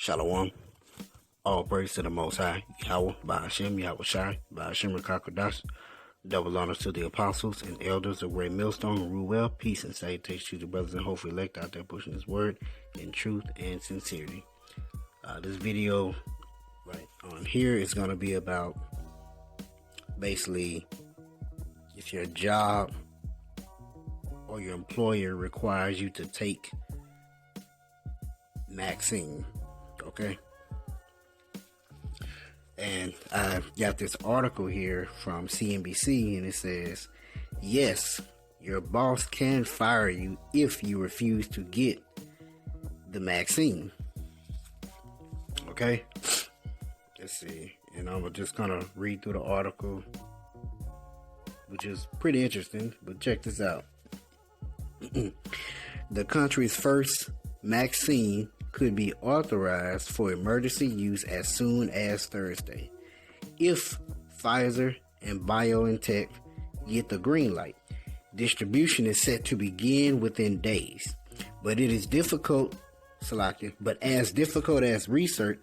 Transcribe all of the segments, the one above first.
Shalom. All praise to the Most High, Yahweh, Ba'ashem, Yahweh Shai, Ba'ashem, Rakakodash. Double honors to the apostles and elders of Great Millstone who rule well. Peace and salutations to the brothers and hopefully elect out there pushing His word in truth and sincerity. This video right on here is going to be about basically if your job or your employer requires you to take Maxine, okay? And I got this article here from CNBC, and it says, yes, your boss can fire you if you refuse to get the Maxine. Okay? Let's see. And I'm just going to read through the article, which is pretty interesting, but check this out. The country's first Maxine could be authorized for emergency use as soon as Thursday if Pfizer and BioNTech get the green light. Distribution is set to begin within days, but it is difficult, but as difficult as research,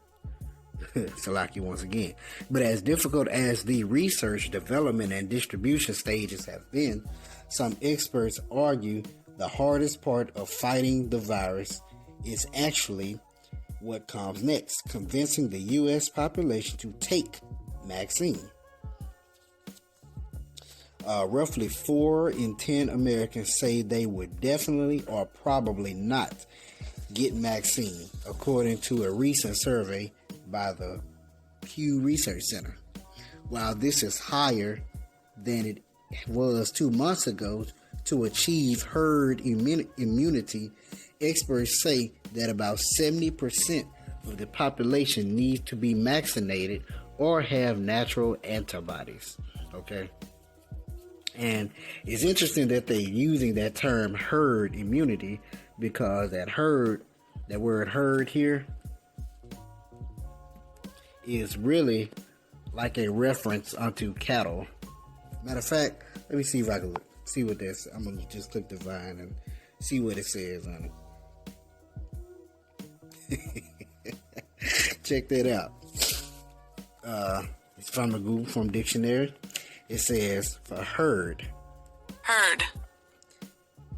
once again, but as difficult as the research, development, and distribution stages have been, some experts argue the hardest part of fighting the virus is actually what comes next, convincing the U.S. population to take Maxine. Roughly 4 in 10 Americans say they would definitely or probably not get Maxine, according to a recent survey by the Pew Research Center. While this is higher than it was 2 months ago, to achieve herd immunity, experts say that about 70% of the population needs to be vaccinated or have natural antibodies. Okay? And it's interesting that they're using that term herd immunity because that word herd here is really like a reference onto cattle. Matter of fact, let me see if I can see what this. I'm gonna just click the Vine and see what it says on it. Check that out. It's from the Google Dictionary. It says for herd,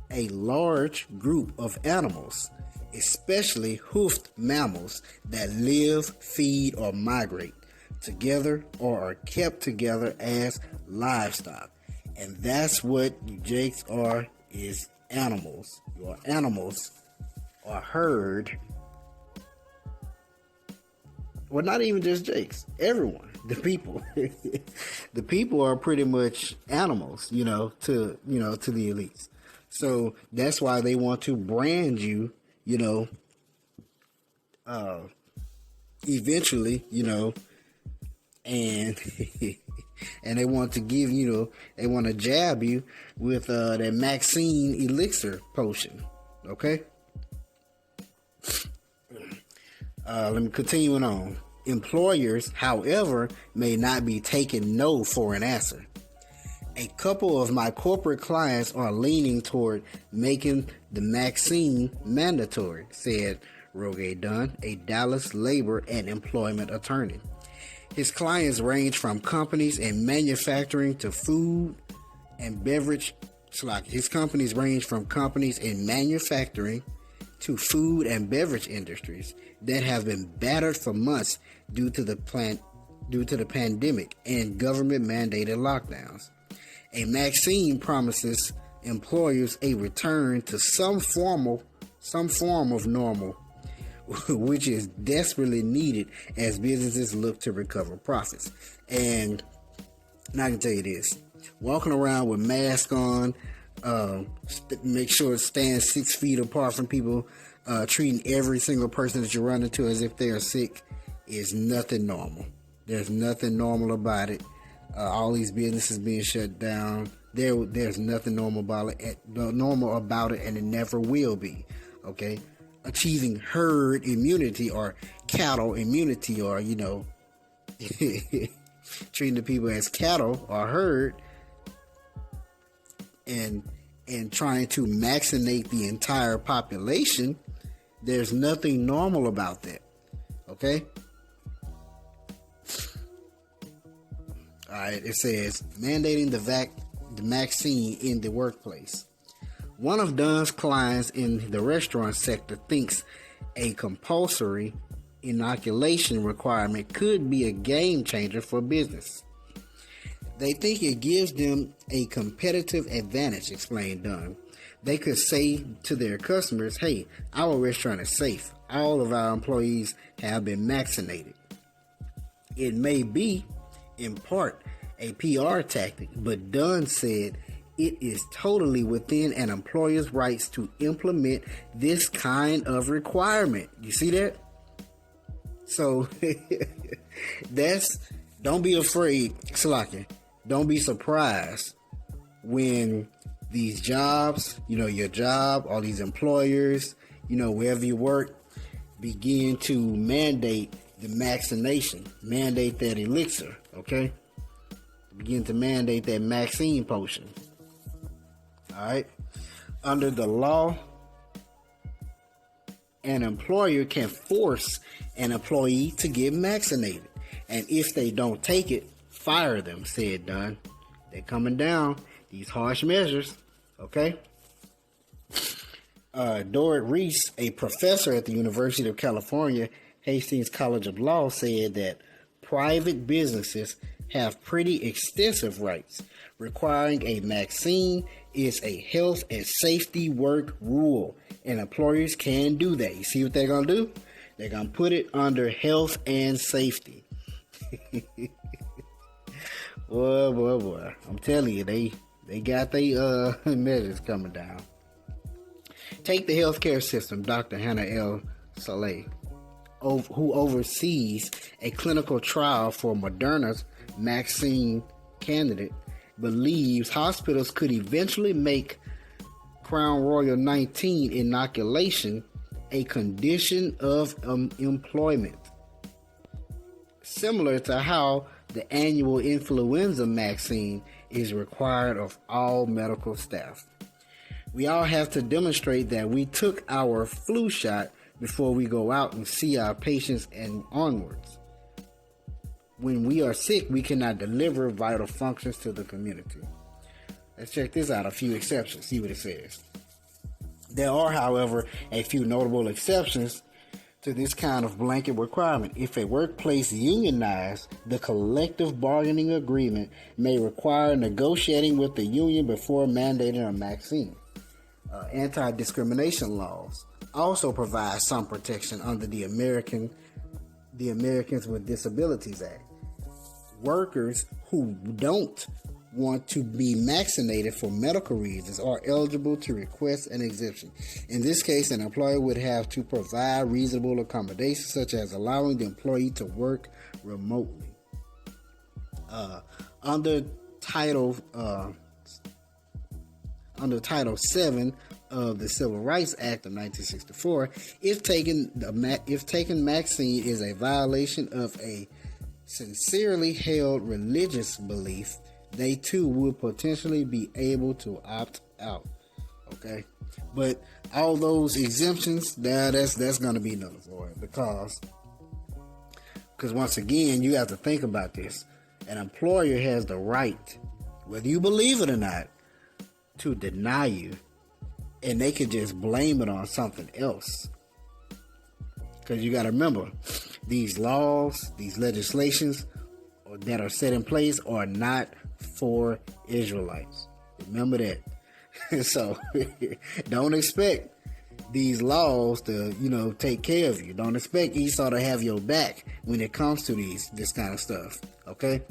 a large group of animals, especially hoofed mammals that live, feed, or migrate together or are kept together as livestock. And that's what you jakes are, is animals. Your animals are herd. Well, not even just jakes. Everyone. The people. The people are pretty much animals, to the elites. So that's why they want to brand you, eventually, and and they want to give they want to jab you with that Maxine elixir potion. Okay. Let me continue on. Employers, however, may not be taking no for an answer. A couple of my corporate clients are leaning toward making the Maxine mandatory, said Roger Dunn, a Dallas labor and employment attorney. His clients range from companies in manufacturing to food and beverage. His companies range from companies in manufacturing to food and beverage industries that have been battered for months due to the pandemic and government mandated lockdowns. A Maxine promises employers a return to some form of normal, which is desperately needed as businesses look to recover profits. And I can tell you this, walking around with masks on, make sure to stand 6 feet apart from people, treating every single person that you run into as if they are sick is nothing normal. There's nothing normal about it. All these businesses being shut down, there's nothing normal about it, and it never will be. Okay, achieving herd immunity or cattle immunity, or treating the people as cattle or herd, and trying to vaccinate the entire population. There's nothing normal about that. Okay? Alright, it says mandating the Maxine in the workplace. One of Dunn's clients in the restaurant sector thinks a compulsory inoculation requirement could be a game changer for business. They think it gives them a competitive advantage, explained Dunn. They could say to their customers, hey, our restaurant is safe. All of our employees have been vaccinated. It may be, in part, a PR tactic, but Dunn said it is totally within an employer's rights to implement this kind of requirement. You see that? So, don't be afraid, Salakia. Don't be surprised when these jobs, your job, all these employers, wherever you work, begin to mandate the vaccination, mandate that elixir, okay? Begin to mandate that Maxine potion. All right? Under the law, an employer can force an employee to get vaccinated. And if they don't take it, fire them, said Dunn. They're coming down, these harsh measures, okay? Dorrit Reese, a professor at the University of California, Hastings College of Law, said that private businesses have pretty extensive rights. Requiring a vaccine is a health and safety work rule, and employers can do that. You see what they're going to do? They're going to put it under health and safety. Boy. I'm telling you, they got their measures coming down. Take the healthcare system, Dr. Hannah L. Saleh, who oversees a clinical trial for Moderna's vaccine candidate, believes hospitals could eventually make Crown Royal 19 inoculation a condition of employment, similar to how the annual influenza vaccine is required of all medical staff. We all have to demonstrate that we took our flu shot before we go out and see our patients and onwards. When we are sick, we cannot deliver vital functions to the community. Let's check this out, a few exceptions, see what it says. There are, however, a few notable exceptions to this kind of blanket requirement. If a workplace unionized, the collective bargaining agreement may require negotiating with the union before mandating a vaccine. Anti-discrimination laws also provide some protection under the Americans with Disabilities Act. Workers who don't want to be vaccinated for medical reasons are eligible to request an exemption. In this case, an employer would have to provide reasonable accommodations, such as allowing the employee to work remotely. Under Title 7 of the Civil Rights Act of 1964, if taking vaccine is a violation of a sincerely held religious belief, they too would potentially be able to opt out. Okay, but all those exemptions, that's going to be nullified because once again, you have to think about this. An employer has the right, whether you believe it or not, to deny you, and they could just blame it on something else. Because you got to remember, these laws, these legislations that are set in place are not for Israelites. Remember that. So don't expect these laws to, take care of you. Don't expect Esau to have your back when it comes to this kind of stuff. Okay?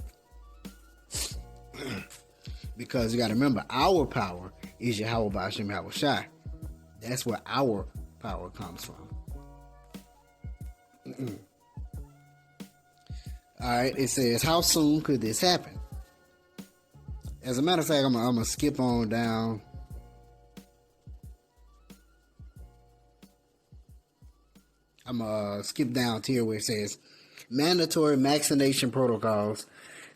Because you got to remember, our power is Yahweh Ba'ashem Yahweh Shai. That's where our power comes from. Alright, it says, how soon could this happen? As a matter of fact, I'm going to skip on down. I'm going to skip down to here where it says, mandatory vaccination protocols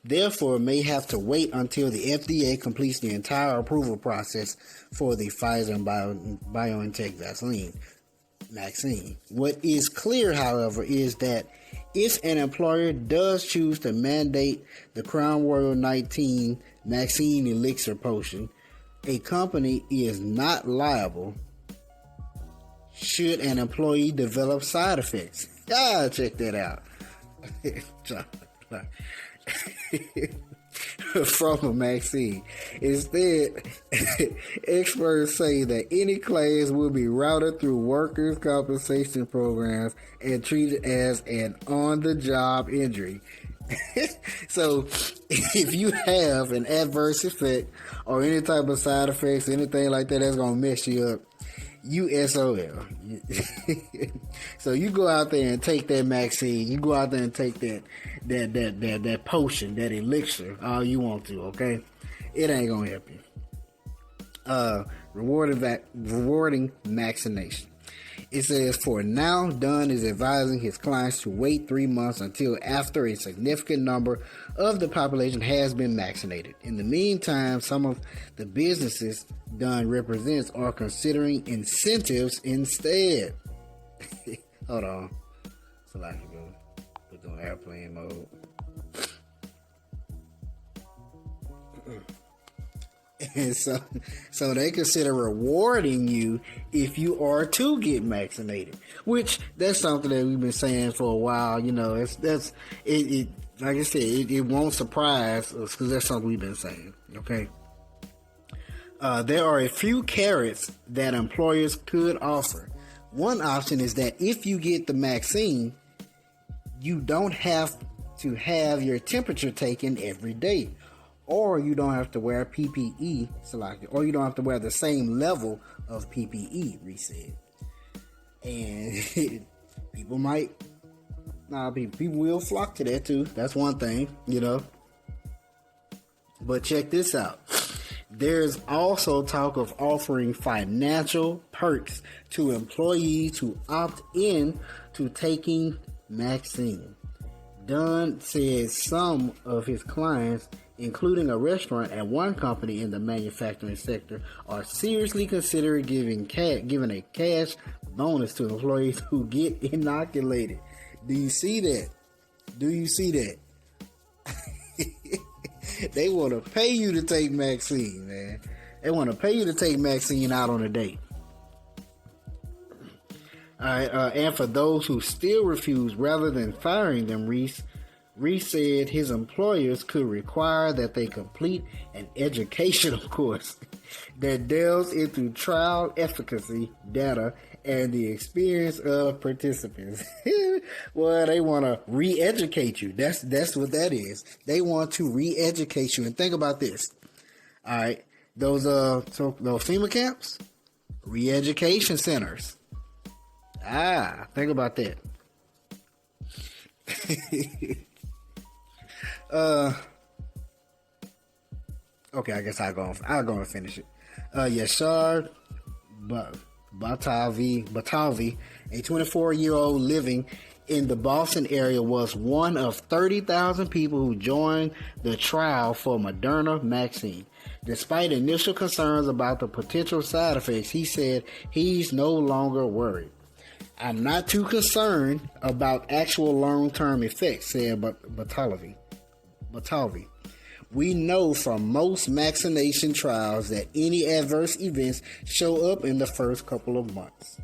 therefore may have to wait until the FDA completes the entire approval process for the Pfizer and BioNTech Maxine. What is clear, however, is that if an employer does choose to mandate the Crown Royal 19 Maxine Elixir potion, a company is not liable should an employee develop side effects. Check that out. From a Maxine. Instead, experts say that any claims will be routed through workers' compensation programs and treated as an on-the-job injury. So, if you have an adverse effect or any type of side effects, anything like that that's going to mess you up, you SOL. So you go out there and take that Maxine. You go out there and take that potion, that elixir, all you want to, okay? It ain't gonna help you. Rewarding vaccination. It says, for now, Dunn is advising his clients to wait 3 months until after a significant number of the population has been vaccinated. In the meantime, some of the businesses Dunn represents are considering incentives instead. Hold on. So I can go put on airplane mode. And so they consider rewarding you if you are to get vaccinated, which that's something that we've been saying for a while. You know, it like I said, it won't surprise us because that's something we've been saying. Okay. There are a few carrots that employers could offer. One option is that if you get the vaccine, you don't have to have your temperature taken every day. Or you don't have to wear PPE, or you don't have to wear the same level of PPE, Reese said. And people will flock to that too. That's one thing, you know. But check this out. There's also talk of offering financial perks to employees who opt in to taking vaccine. Dunn says some of his clients, including a restaurant and one company in the manufacturing sector, are seriously considering giving a cash bonus to employees who get inoculated. Do you see that? They want to pay you to take vaccine, man. They want to pay you to take vaccine out on a date. All right, and for those who still refuse, rather than firing them, Reese said his employers could require that they complete an educational course that delves into trial efficacy data and the experience of participants. Well, they want to re-educate you. That's what that is. They want to re-educate you. And think about this. All right, those FEMA camps, re-education centers. Think about that. Okay, I guess I'll go and finish it. Yashar Batavi, a 24-year-old living in the Boston area, was one of 30,000 people who joined the trial for Moderna vaccine. Despite initial concerns about the potential side effects, he said he's no longer worried. I'm not too concerned about actual long-term effects, said Batavi. We know from most vaccination trials that any adverse events show up in the first couple of months.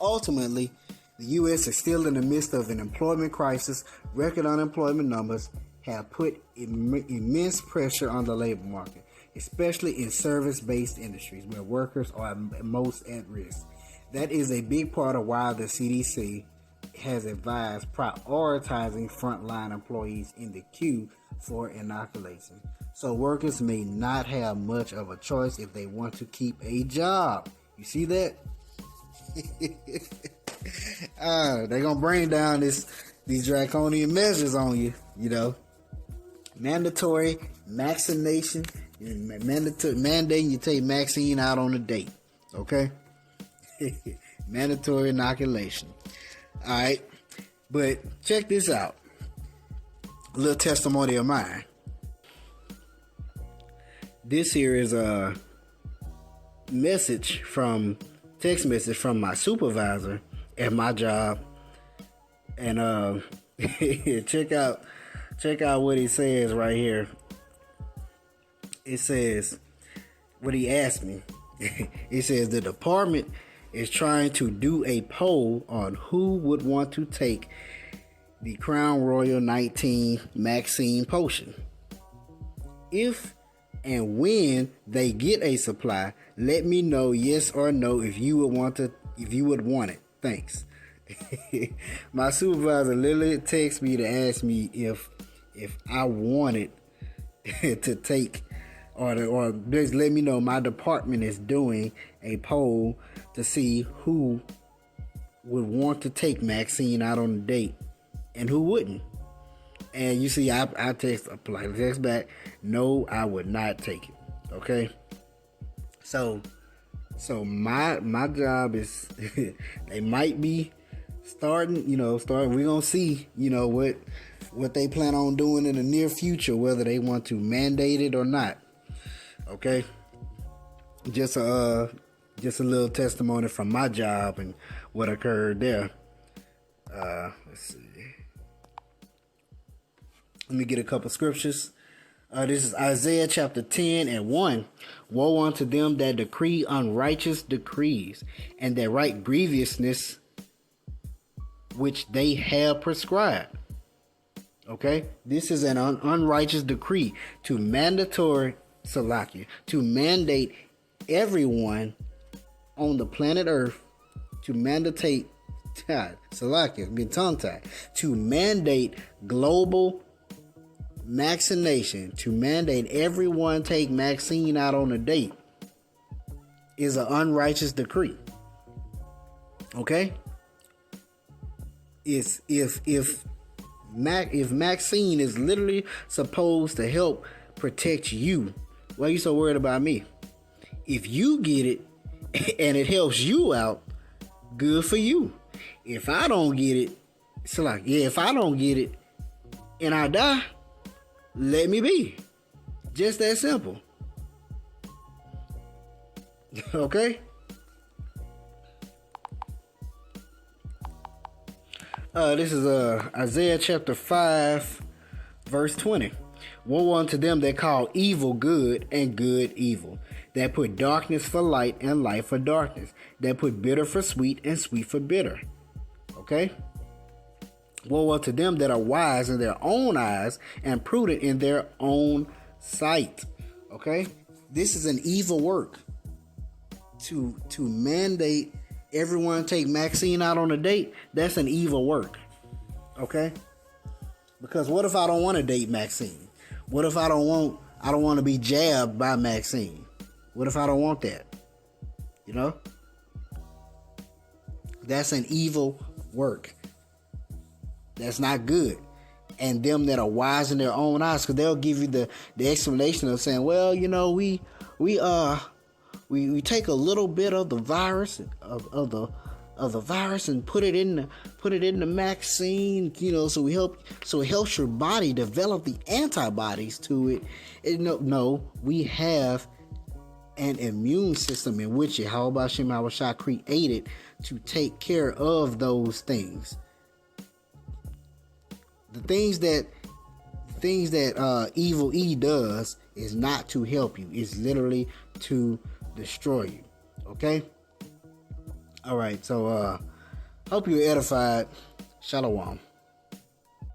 Ultimately, the U.S. is still in the midst of an employment crisis. Record unemployment numbers have put immense pressure on the labor market, especially in service-based industries where workers are most at risk. That is a big part of why the CDC has advised prioritizing frontline employees in the queue for inoculation. So workers may not have much of a choice if they want to keep a job. You see that? They're going to bring down these draconian measures on you, you know. Mandatory vaccination, mandating you take vaccine out on a date, okay? Mandatory inoculation. All right, but check this out. A little testimony of mine. This here is a message from text message from my supervisor at my job, and check out what he says right here. It says what he asked me. It says the department is trying to do a poll on who would want to take the Crown Royal 19 Maxine potion. If and when they get a supply, let me know yes or no if you would want it. Thanks. My supervisor literally texted me to ask me if I wanted to take or just let me know my department is doing a poll to see who would want to take Maxine out on a date and who wouldn't. And you see, I text back, no, I would not take it. Okay, so my job is they might be starting. We're gonna see, what they plan on doing in the near future, whether they want to mandate it or not. Okay, just a little testimony from my job and what occurred there. Let's see. Let me get a couple scriptures. This is Isaiah chapter 10 and 1. Woe unto them that decree unrighteous decrees, and that write grievousness which they have prescribed. Okay? This is an unrighteous decree to mandate everyone on the planet Earth to mandate global vaccination, to mandate everyone take Maxine out on a date is an unrighteous decree. Okay? If Maxine is literally supposed to help protect you, why are you so worried about me? If you get it and it helps you out, good for you. If I don't get it, if I don't get it and I die, let me be. Just that simple. Okay? This is Isaiah chapter 5, verse 20. Woe unto them that call evil good and good evil, that put darkness for light and light for darkness, that put bitter for sweet and sweet for bitter. Okay? Woe unto them that are wise in their own eyes and prudent in their own sight. Okay? This is an evil work. To mandate everyone take Maxine out on a date, that's an evil work. Okay? Because what if I don't want to date Maxine? What if I don't want to be jabbed by Maxine? What if I don't want that? That's an evil work. That's not good. And them that are wise in their own eyes, because they'll give you the explanation of saying, well, we take a little bit of the virus of the virus and put it in the Maxine, so it helps your body develop the antibodies to it. No, we have an immune system in which Yahweh Shem Shah created to take care of those things. The things that Evil E does is not to help you. It's literally to destroy you. Okay? All right. So, hope you're edified. Shalom.